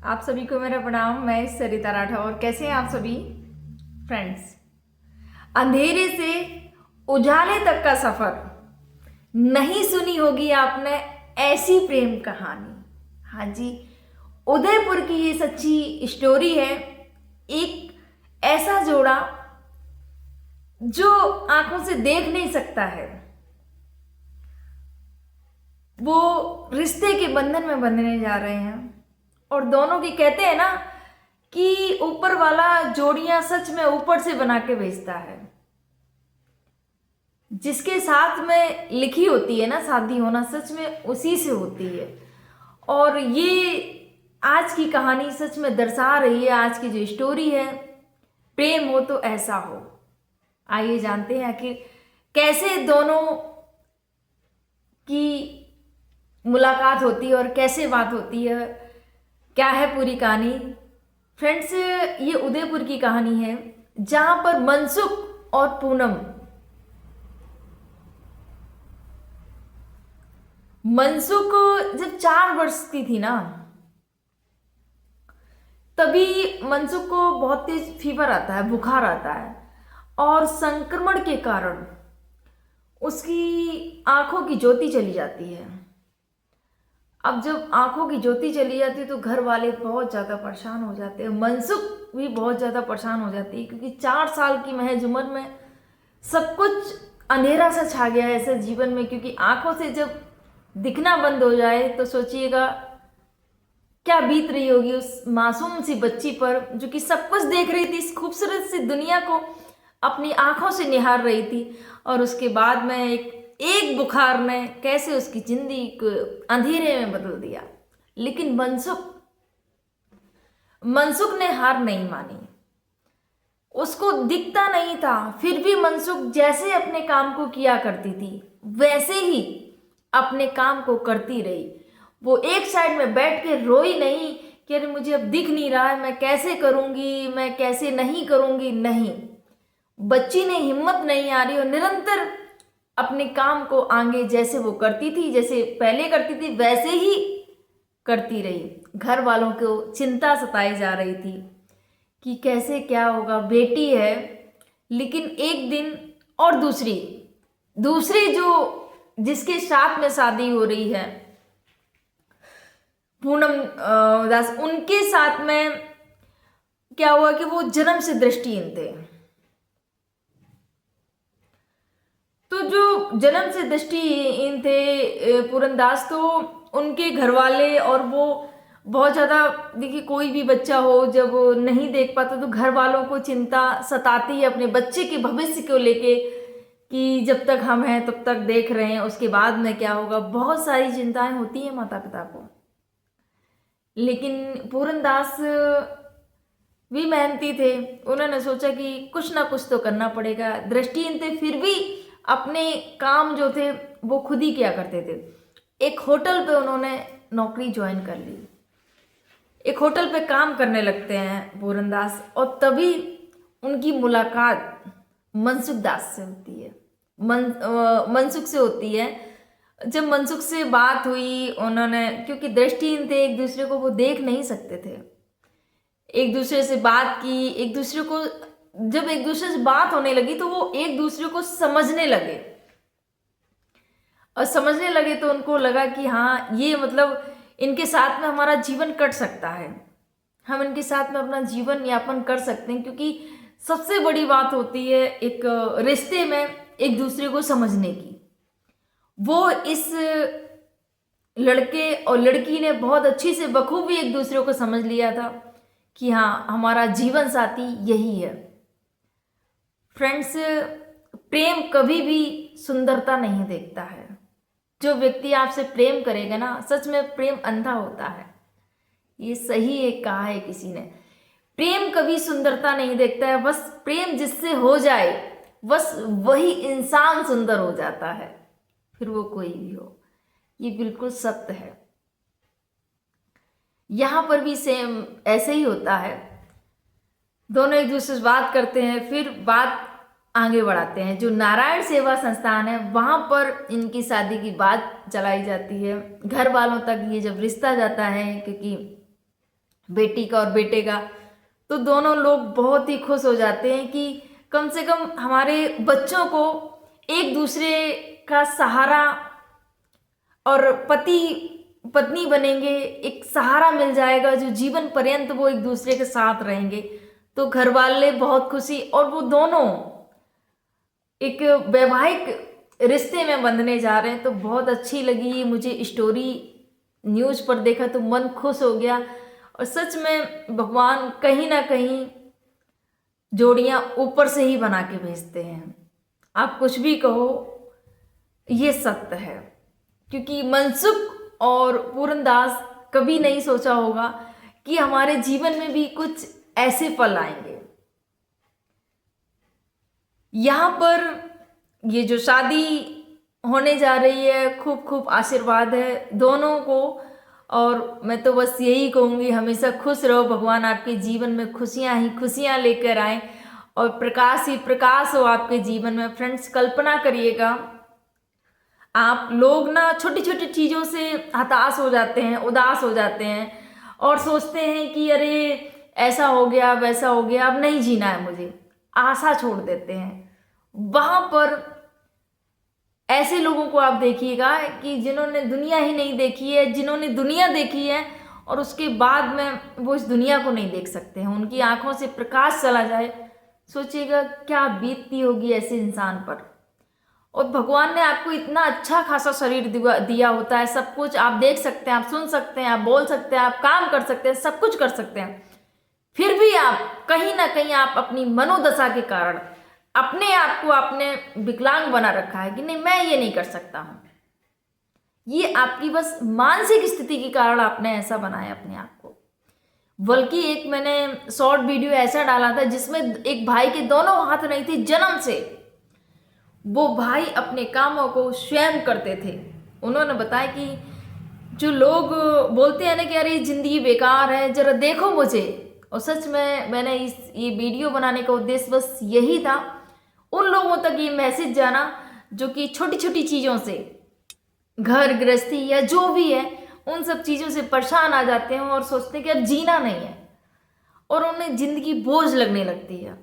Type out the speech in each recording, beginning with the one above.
आप सभी को मेरा प्रणाम। मैं सरिता राठौर। कैसे हैं आप सभी फ्रेंड्स? अंधेरे से उजाले तक का सफर, नहीं सुनी होगी आपने ऐसी प्रेम कहानी। हाँ जी, उदयपुर की ये सच्ची स्टोरी है। एक ऐसा जोड़ा जो आंखों से देख नहीं सकता है, वो रिश्ते के बंधन में बंधने जा रहे हैं। और दोनों की कहते हैं ना कि ऊपर वाला जोड़ियां सच में ऊपर से बना के भेजता है। जिसके साथ में लिखी होती है ना शादी होना, सच में उसी से होती है। और ये आज की कहानी सच में दर्शा रही है, आज की जो स्टोरी है, प्रेम हो तो ऐसा हो। आइए जानते हैं कि कैसे दोनों की मुलाकात होती है और कैसे बात होती है, क्या है पूरी कहानी। फ्रेंड्स, ये उदयपुर की कहानी है जहां पर मनसुख और पूनम, मनसुख जब 4 वर्ष की थी ना, तभी मनसुख को बहुत तेज फीवर आता है, बुखार आता है। और संक्रमण के कारण उसकी आंखों की ज्योति चली जाती है। अब जब आंखों की ज्योति चली जाती है तो घर वाले बहुत ज़्यादा परेशान हो जाते हैं, मनसुख भी बहुत ज़्यादा परेशान हो जाती है, क्योंकि 4 साल की महज उम्र में सब कुछ अंधेरा सा छा गया है ऐसे जीवन में। क्योंकि आंखों से जब दिखना बंद हो जाए तो सोचिएगा क्या बीत रही होगी उस मासूम सी बच्ची पर, जो कि सब कुछ देख रही थी, इस खूबसूरत सी दुनिया को अपनी आंखों से निहार रही थी। और उसके बाद में एक बुखार ने कैसे उसकी जिंदगी को अंधेरे में बदल दिया। लेकिन मनसुख मनसुख ने हार नहीं मानी। उसको दिखता नहीं था, फिर भी मनसुख जैसे अपने काम को किया करती थी वैसे ही अपने काम को करती रही। वो एक साइड में बैठ के रोई नहीं कि अरे मुझे अब दिख नहीं रहा है, मैं कैसे करूंगी, मैं कैसे नहीं करूंगी। नहीं, बच्ची ने हिम्मत नहीं आ रही और निरंतर अपने काम को आगे जैसे वो करती थी, जैसे पहले करती थी वैसे ही करती रही। घर वालों को चिंता सताई जा रही थी कि कैसे क्या होगा, बेटी है। लेकिन एक दिन और दूसरी दूसरी जो जिसके साथ में शादी हो रही है, पूनम दास, उनके साथ में क्या हुआ कि वो जन्म से दृष्टिहीन थे। तो जो जन्म से दृष्टिहीन थे पूरन दास, तो उनके घर वाले और वो बहुत ज़्यादा, देखिए कोई भी बच्चा हो जब नहीं देख पाता तो घर वालों को चिंता सताती है अपने बच्चे के भविष्य को लेके, कि जब तक हम हैं तब तक देख रहे हैं, उसके बाद में क्या होगा। बहुत सारी चिंताएं होती हैं माता पिता को। लेकिन पूरन दास भी मेहनती थे, उन्होंने सोचा कि कुछ ना कुछ तो करना पड़ेगा। दृष्टिहीन थे फिर भी अपने काम जो थे वो खुद ही किया करते थे। एक होटल पे उन्होंने नौकरी ज्वाइन कर ली, एक होटल पे काम करने लगते हैं पूरन दास। और तभी उनकी मुलाकात मनसुख दास से होती है, मनसुख से होती है। जब मनसुख से बात हुई, उन्होंने, क्योंकि दृष्टिहीन थे, एक दूसरे को वो देख नहीं सकते थे, एक दूसरे से बात की। एक दूसरे को जब एक दूसरे से बात होने लगी तो वो एक दूसरे को समझने लगे। और समझने लगे तो उनको लगा कि हाँ, ये मतलब इनके साथ में हमारा जीवन कट सकता है, हम इनके साथ में अपना जीवन यापन कर सकते हैं। क्योंकि सबसे बड़ी बात होती है एक रिश्ते में एक दूसरे को समझने की। वो इस लड़के और लड़की ने बहुत अच्छी से बखूबी एक दूसरे को समझ लिया था कि हाँ, हमारा जीवन साथी यही है। फ्रेंड्स, प्रेम कभी भी सुंदरता नहीं देखता है। जो व्यक्ति आपसे प्रेम करेगा ना, सच में प्रेम अंधा होता है। ये सही एक कहा है किसी ने, प्रेम कभी सुंदरता नहीं देखता है, बस प्रेम जिससे हो जाए बस वही इंसान सुंदर हो जाता है, फिर वो कोई भी हो। ये बिल्कुल सत्य है। यहां पर भी सेम ऐसे ही होता है। दोनों एक दूसरे से बात करते हैं, फिर बात आगे बढ़ाते हैं। जो नारायण सेवा संस्थान है वहां पर इनकी शादी की बात चलाई जाती है। घर वालों तक ये जब रिश्ता जाता है, क्योंकि बेटी का और बेटे का, तो दोनों लोग बहुत ही खुश हो जाते हैं कि कम से कम हमारे बच्चों को एक दूसरे का सहारा और पति पत्नी बनेंगे, एक सहारा मिल जाएगा जो जीवन पर्यंत वो एक दूसरे के साथ रहेंगे। तो घर वाले बहुत खुशी, और वो दोनों एक वैवाहिक रिश्ते में बंधने जा रहे हैं। तो बहुत अच्छी लगी ये मुझे स्टोरी, न्यूज़ पर देखा तो मन खुश हो गया। और सच में भगवान कहीं ना कहीं जोड़ियां ऊपर से ही बना के भेजते हैं। आप कुछ भी कहो, ये सत्य है, क्योंकि मनसुख और पूरनदास कभी नहीं सोचा होगा कि हमारे जीवन में भी कुछ ऐसे पल आएंगे। यहाँ पर ये जो शादी होने जा रही है, खूब खूब आशीर्वाद है दोनों को। और मैं तो बस यही कहूँगी, हमेशा खुश रहो, भगवान आपके जीवन में खुशियाँ ही खुशियाँ लेकर आए और प्रकाश ही प्रकाश हो आपके जीवन में। फ्रेंड्स, कल्पना करिएगा, आप लोग ना छोटी छोटी चीज़ों से हताश हो जाते हैं, उदास हो जाते हैं और सोचते हैं कि अरे ऐसा हो गया, वैसा हो गया, अब नहीं जीना है मुझे, आशा छोड़ देते हैं। वहाँ पर ऐसे लोगों को आप देखिएगा कि जिन्होंने दुनिया ही नहीं देखी है, जिन्होंने दुनिया देखी है और उसके बाद में वो इस दुनिया को नहीं देख सकते हैं, उनकी आंखों से प्रकाश चला जाए, सोचिएगा क्या बीतती होगी ऐसे इंसान पर। और भगवान ने आपको इतना अच्छा खासा शरीर दिया होता है, सब कुछ आप देख सकते हैं, आप सुन सकते हैं, आप बोल सकते हैं, आप काम कर सकते हैं, सब कुछ कर सकते हैं, फिर भी आप कहीं ना कहीं आप अपनी मनोदशा के कारण अपने आप को आपने विकलांग बना रखा है कि नहीं, मैं ये नहीं कर सकता हूं। ये आपकी बस मानसिक स्थिति के कारण आपने ऐसा बनाया अपने आप को। बल्कि एक मैंने शॉर्ट वीडियो ऐसा डाला था जिसमें एक भाई के दोनों हाथ नहीं थे जन्म से, वो भाई अपने कामों को स्वयं करते थे। उन्होंने बताया कि जो लोग बोलते हैं ना कि अरे जिंदगी बेकार है, जरा देखो मुझे। और सच में मैंने ये वीडियो बनाने का उद्देश्य बस यही था, उन लोगों तक ये मैसेज जाना जो कि छोटी छोटी चीज़ों से, घर गृहस्थी या जो भी है, उन सब चीज़ों से परेशान आ जाते हैं और सोचते हैं कि अब जीना नहीं है और उन्हें ज़िंदगी बोझ लगने लगती है।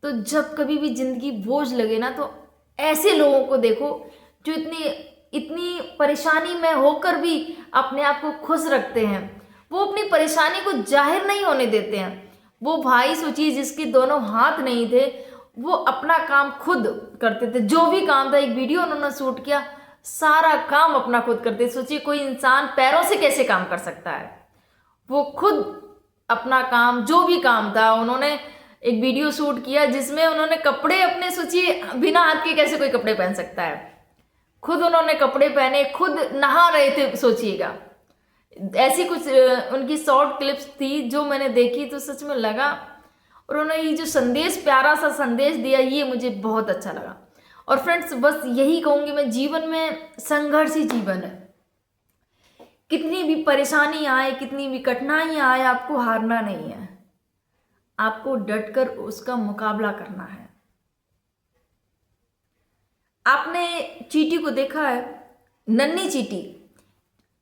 तो जब कभी भी ज़िंदगी बोझ लगे ना, तो ऐसे लोगों को देखो जो इतनी परेशानी में होकर भी अपने आप को खुश रखते हैं, वो अपनी परेशानी को जाहिर नहीं होने देते हैं। वो भाई सोचिए जिसके दोनों हाथ नहीं थे, वो अपना काम खुद करते थे, जो भी काम था, एक वीडियो उन्होंने शूट किया, सारा काम अपना खुद करते। सोचिए कोई इंसान पैरों से कैसे काम कर सकता है, वो खुद अपना काम, जो भी काम था, उन्होंने एक वीडियो शूट किया जिसमें उन्होंने कपड़े अपने, सोचिए बिना हाथ के कैसे कोई कपड़े पहन सकता है, खुद उन्होंने कपड़े पहने, खुद नहा रहे थे। सोचिएगा ऐसी कुछ उनकी शॉर्ट क्लिप्स थी जो मैंने देखी तो सच में लगा, और उन्होंने ये जो संदेश, प्यारा सा संदेश दिया, ये मुझे बहुत अच्छा लगा। और फ्रेंड्स, बस यही कहूँगी मैं, जीवन में संघर्ष ही जीवन है। कितनी भी परेशानी आए, कितनी भी कठिनाइयाँ आए, आपको हारना नहीं है, आपको डटकर उसका मुकाबला करना है। आपने चींटी को देखा है, नन्ही चींटी,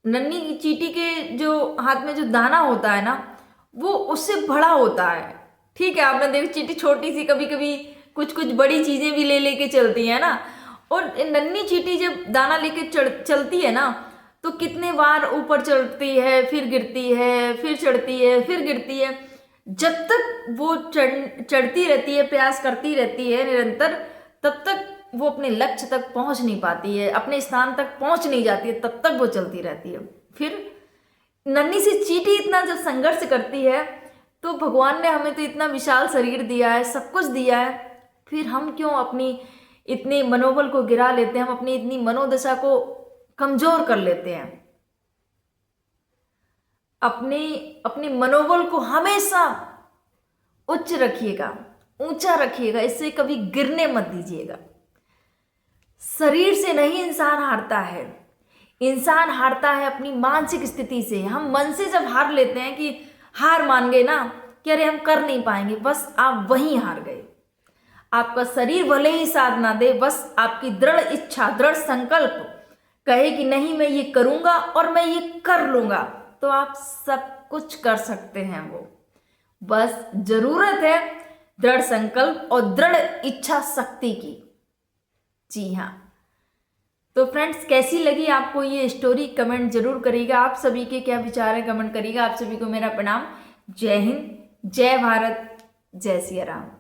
नन्ही चींटी के जो हाथ में जो दाना होता है ना, वो उससे बड़ा होता है। ठीक है, आपने देखी चींटी छोटी सी कभी कभी कुछ कुछ बड़ी चीजें भी ले लेके चलती है ना, और नन्ही चींटी जब दाना लेके चलती है ना, तो कितने बार ऊपर चढ़ती है, फिर गिरती है, फिर चढ़ती है, फिर गिरती है। जब तक वो चढ़ती रहती है, प्रयास करती रहती है निरंतर, तब तक वो अपने लक्ष्य तक पहुंच नहीं पाती है, अपने स्थान तक पहुंच नहीं जाती है, तब तक वो चलती रहती है। फिर नन्ही सी चींटी इतना जब संघर्ष करती है, तो भगवान ने हमें तो इतना विशाल शरीर दिया है, सब कुछ दिया है, फिर हम क्यों अपनी इतने मनोबल को गिरा लेते हैं, हम अपनी इतनी मनोदशा को कमजोर कर लेते हैं। अपने मनोबल को हमेशा उच्च रखिएगा, ऊंचा रखिएगा, इससे कभी गिरने मत दीजिएगा। शरीर से नहीं इंसान हारता है, इंसान हारता है अपनी मानसिक स्थिति से। हम मन से जब हार लेते हैं कि हार मान गए ना, कि अरे हम कर नहीं पाएंगे, बस आप वहीं हार गए। आपका शरीर भले ही साथ ना दे, बस आपकी दृढ़ इच्छा, दृढ़ संकल्प कहे कि नहीं मैं ये करूंगा और मैं ये कर लूंगा, तो आप सब कुछ कर सकते हैं वो। बस जरूरत है दृढ़ संकल्प और दृढ़ इच्छा शक्ति की। जी हाँ, तो फ्रेंड्स कैसी लगी आपको ये स्टोरी कमेंट जरूर करिएगा। आप सभी के क्या विचार है कमेंट करिएगा। आप सभी को मेरा प्रणाम। जय हिंद, जय भारत, जय सिया राम।